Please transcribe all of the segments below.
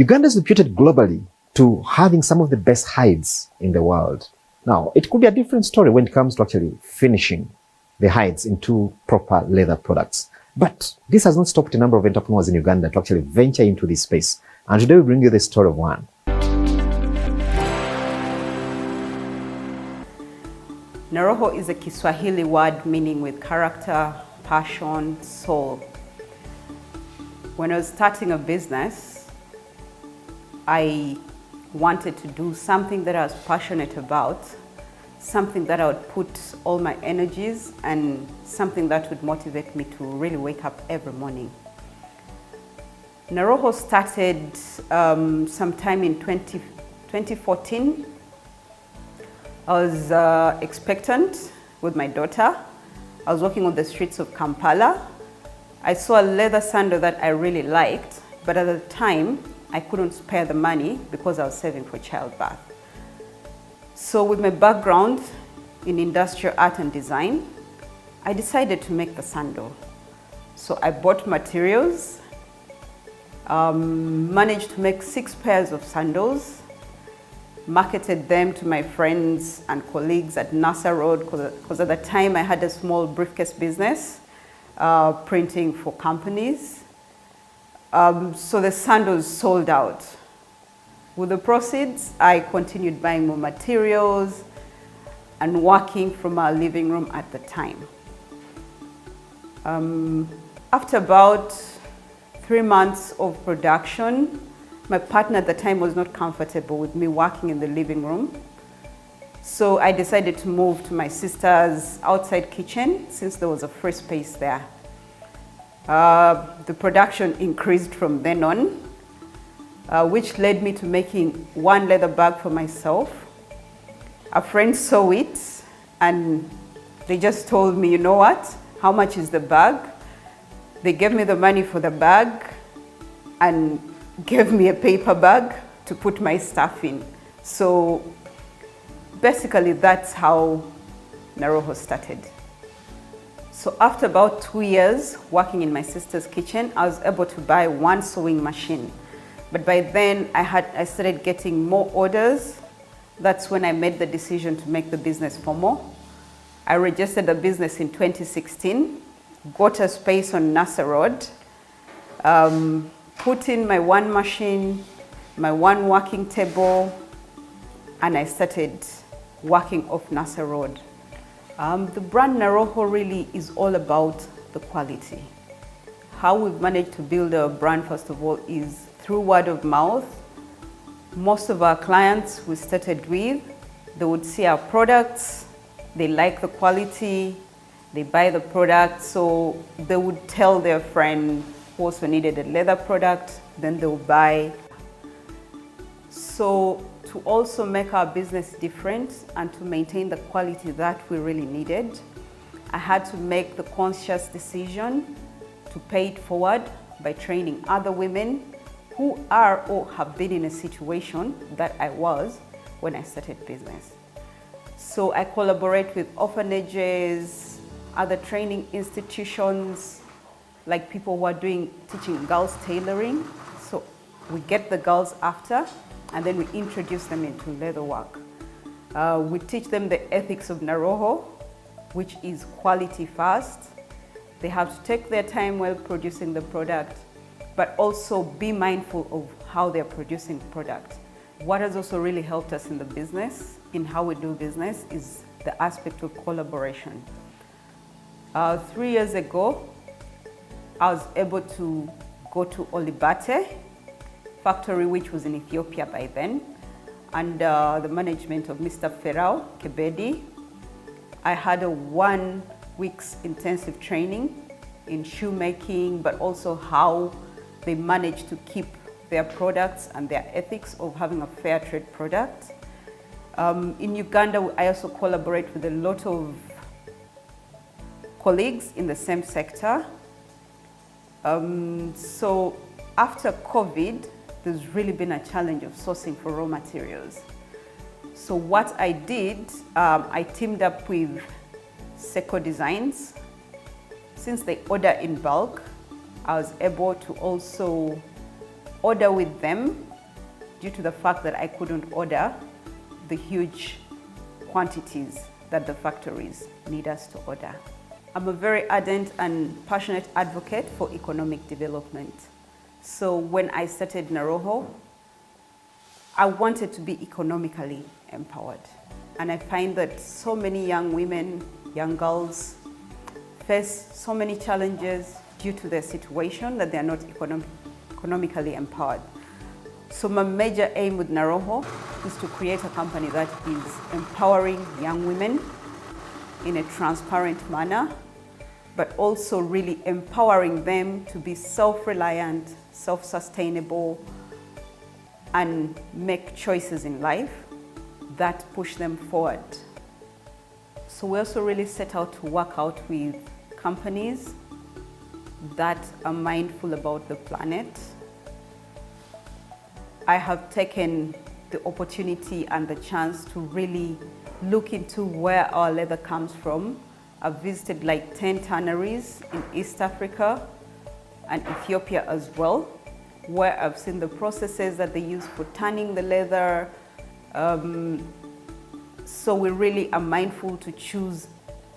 Uganda is reputed globally to having some of the best hides in the world. Now, it could be a different story when it comes to actually finishing the hides into proper leather products. But this has not stopped a number of entrepreneurs in Uganda to actually venture into this space. And today we bring you the story of one. Naroho is a Kiswahili word meaning with character, passion, soul. When I was starting a business, I wanted to do something that I was passionate about, something that I would put all my energies and something that would motivate me to really wake up every morning. Naroho started sometime in 2014. I was expectant with my daughter. I was walking on the streets of Kampala. I saw a leather sandal that I really liked, but at the time, I couldn't spare the money because I was saving for childbirth. So with my background in industrial art and design, I decided to make the sandal. So I bought materials, managed to make 6 pairs of sandals, marketed them to my friends and colleagues at NASA Road, because at the time I had a small briefcase business, printing for companies. So the sandals sold out. With the proceeds, I continued buying more materials and working from our living room at the time. After about 3 months of production, my partner at the time was not comfortable with me working in the living room. So I decided to move to my sister's outside kitchen since there was a free space there. The production increased from then on, which led me to making 1 leather bag for myself. A friend saw it and they just told me, you know what, how much is the bag? They gave me the money for the bag and gave me a paper bag to put my stuff in. So basically that's how Naroho started. So after about 2 years working in my sister's kitchen, I was able to buy 1 sewing machine. But by then I started getting more orders. That's when I made the decision to make the business formal. I registered the business in 2016, got a space on NASA Road, put in my 1 machine, my 1 working table, and I started working off NASA Road. The brand Naroho really is all about the quality. How we've managed to build a brand, first of all, is through word of mouth. Most of our clients we started with, they would see our products, they like the quality, they buy the product, so they would tell their friend who also needed a leather product, then they'll buy. So to also make our business different and to maintain the quality that we really needed, I had to make the conscious decision to pay it forward by training other women who are or have been in a situation that I was when I started business. So I collaborate with orphanages, other training institutions, like people who are teaching girls tailoring. So we get the girls after, and then we introduce them into leather work. We teach them the ethics of Naroho, which is quality first. They have to take their time while producing the product, but also be mindful of how they're producing product. What has also really helped us in the business, in how we do business, is the aspect of collaboration. 3 years ago, I was able to go to Olibate factory, which was in Ethiopia by then, under the management of Mr. Ferao Kebedi. I had a 1 week's intensive training in shoemaking, but also how they managed to keep their products and their ethics of having a fair trade product. In Uganda, I also collaborate with a lot of colleagues in the same sector. So after COVID, there's really been a challenge of sourcing for raw materials. So what I did, I teamed up with Seco Designs. Since they order in bulk, I was able to also order with them due to the fact that I couldn't order the huge quantities that the factories need us to order. I'm a very ardent and passionate advocate for economic development. So when I started Naroho, I wanted to be economically empowered. And I find that so many young women, young girls, face so many challenges due to their situation that they are not economically empowered. So my major aim with Naroho is to create a company that is empowering young women in a transparent manner, but also really empowering them to be self-reliant, self-sustainable, and make choices in life that push them forward. So we also really set out to work out with companies that are mindful about the planet. I have taken the opportunity and the chance to really look into where our leather comes from. I've visited like 10 tanneries in East Africa and Ethiopia as well, where I've seen the processes that they use for tanning the leather. So we really are mindful to choose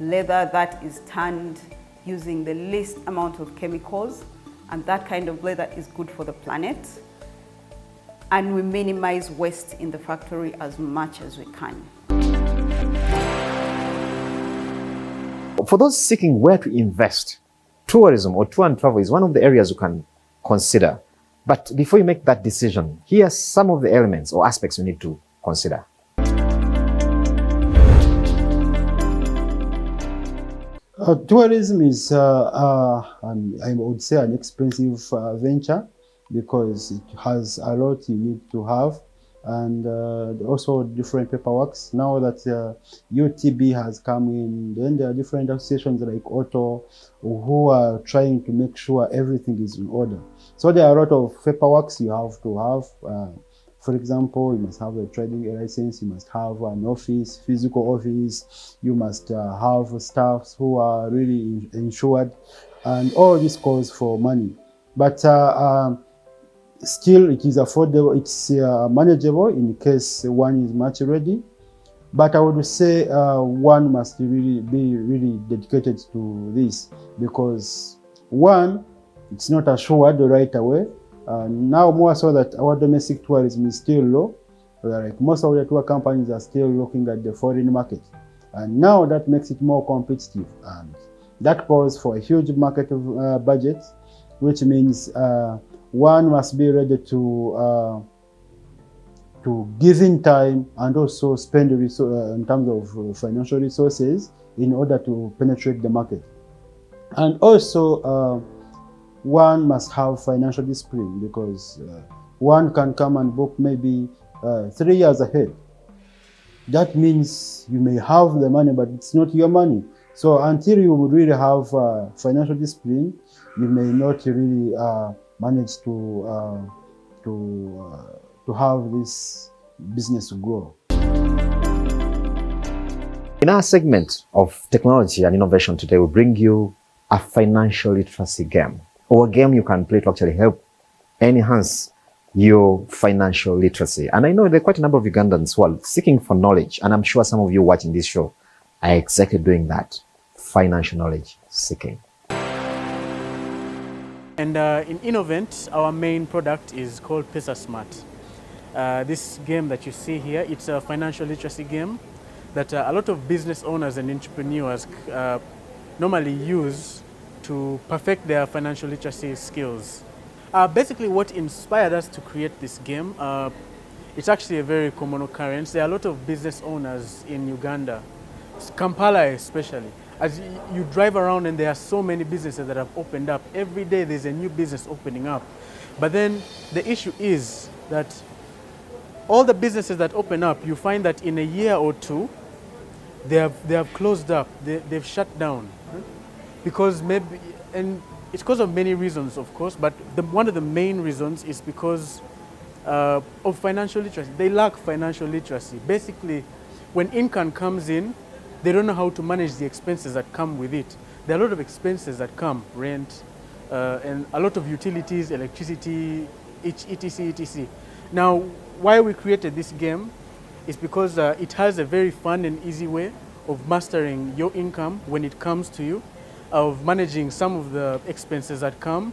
leather that is tanned using the least amount of chemicals, and that kind of leather is good for the planet. And we minimize waste in the factory as much as we can. For those seeking where to invest, tourism or tour and travel is one of the areas you can consider. But before you make that decision, here are some of the elements or aspects you need to consider. Tourism is, I would say, an expensive venture because it has a lot you need to have, and also different paperworks. Now that UTB has come in, then there are different associations like Auto who are trying to make sure everything is in order. So there are a lot of paperworks you have to have. For example, you must have a trading license, you must have an office, physical office, you must have staffs who are really insured, and all this calls for money. But still, it is affordable, it's manageable in case one is much ready. But I would say one must really be really dedicated to this, because one, it's not assured right away. Now more so that our domestic tourism is still low. Like most of the tour companies are still looking at the foreign market. And now that makes it more competitive. And that calls for a huge market budget, which means one must be ready to give in time and also spend in terms of financial resources in order to penetrate the market. And also, one must have financial discipline, because one can come and book maybe 3 years ahead. That means you may have the money, but it's not your money. So until you really have financial discipline, you may not really manage to have this business grow. In our segment of technology and innovation today, we bring you a financial literacy game, or a game you can play to actually help enhance your financial literacy. And I know there are quite a number of Ugandans who are seeking for knowledge, and I'm sure some of you watching this show are exactly doing that, financial knowledge seeking. And in Innovent, our main product is called Pesa Smart. This game that you see here, it's a financial literacy game that a lot of business owners and entrepreneurs normally use to perfect their financial literacy skills. Basically, what inspired us to create this game, it's actually a very common occurrence. There are a lot of business owners in Uganda, Kampala especially. As you drive around and there are so many businesses that have opened up. Every day there's a new business opening up. But then the issue is that all the businesses that open up, you find that in a year or two, they have closed up, they've shut down. Because maybe, and it's because of many reasons, of course, but one of the main reasons is because of financial literacy. They lack financial literacy. Basically, when income comes in, they don't know how to manage the expenses that come with it. There are a lot of expenses that come, rent, and a lot of utilities, electricity, etc., etc. Now, why we created this game is because it has a very fun and easy way of mastering your income when it comes to you, of managing some of the expenses that come,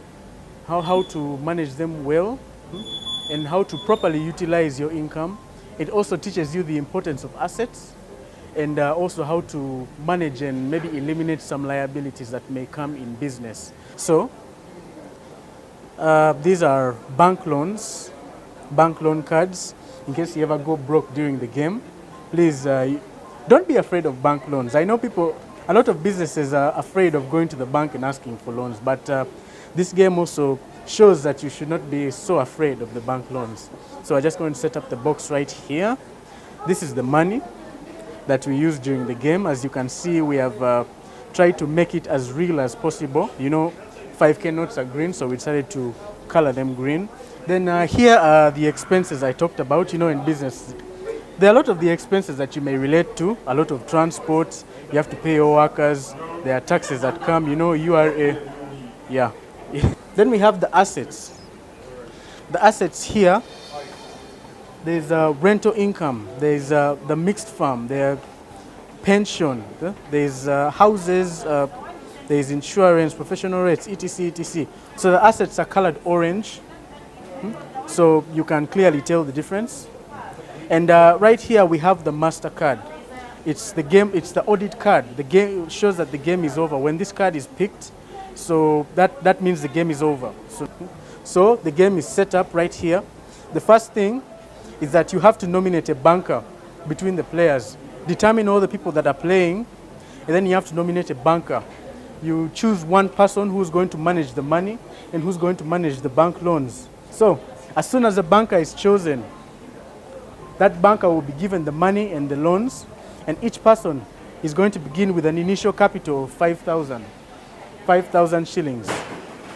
how to manage them well, and how to properly utilize your income. It also teaches you the importance of assets, and also how to manage and maybe eliminate some liabilities that may come in business. So these are bank loans, bank loan cards. In case you ever go broke during the game, please don't be afraid of bank loans. I know a lot of businesses are afraid of going to the bank and asking for loans, but this game also shows that you should not be so afraid of the bank loans. So I'm just going to set up the box right here. This is the money that we use during the game. As you can see, we have tried to make it as real as possible. You know, 5K notes are green, so we decided to color them green. Then here are the expenses I talked about. You know, in business, there are a lot of the expenses that you may relate to, a lot of transport, you have to pay your workers, there are taxes that come, you know, URA, yeah. Then we have the assets. The assets here, there's rental income, there's the mixed farm, there's pension, there's houses, there's insurance, professional rates, etc, etc. So the assets are colored orange, so you can clearly tell the difference. And right here we have the MasterCard. It's the audit card. The game shows that the game is over. When this card is picked, so that means the game is over. So the game is set up right here. The first thing is that you have to nominate a banker between the players. Determine all the people that are playing, and then you have to nominate a banker. You choose one person who's going to manage the money and who's going to manage the bank loans. So as soon as a banker is chosen, that banker will be given the money and the loans, and each person is going to begin with an initial capital of 5,000 shillings.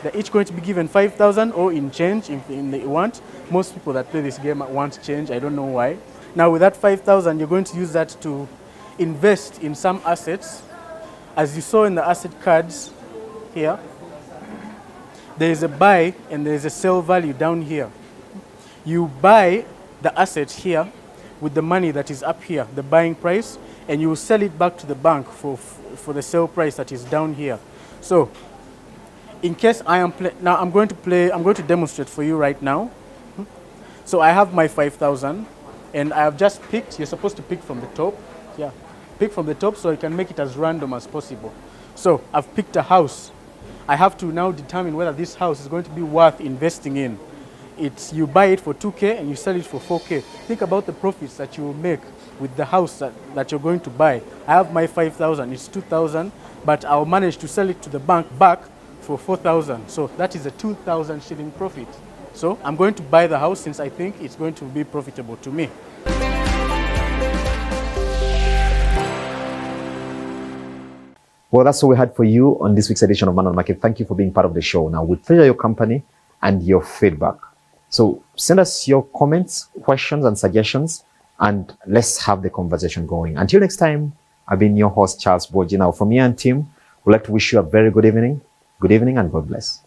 They're each going to be given 5,000 or in change if they want. Most people that play this game want change, I don't know why. Now with that 5,000, you're going to use that to invest in some assets. As you saw in the asset cards here, there is a buy and there is a sell value down here. You buy the asset here with the money that is up here, the buying price, and you will sell it back to the bank for the sell price that is down here. So in case I'm going to demonstrate for you right now. So I have my 5,000 and I have just picked. You're supposed to pick from the top. Yeah, pick from the top so you can make it as random as possible. So I've picked a house. I have to now determine whether this house is going to be worth investing in. You buy it for 2K and you sell it for 4K. Think about the profits that you will make with the house that you're going to buy. I have my 5,000, it's 2,000, but I'll manage to sell it to the bank back for 4,000. So that is a 2,000 shilling profit. So I'm going to buy the house since I think it's going to be profitable to me. Well, that's all we had for you on this week's edition of Man on Market. Thank you for being part of the show. Now, we treasure your company and your feedback. So send us your comments, questions, and suggestions, and let's have the conversation going. Until next time, I've been your host, Charles Boji. Now, from me and team, we'd like to wish you a very good evening, and God bless.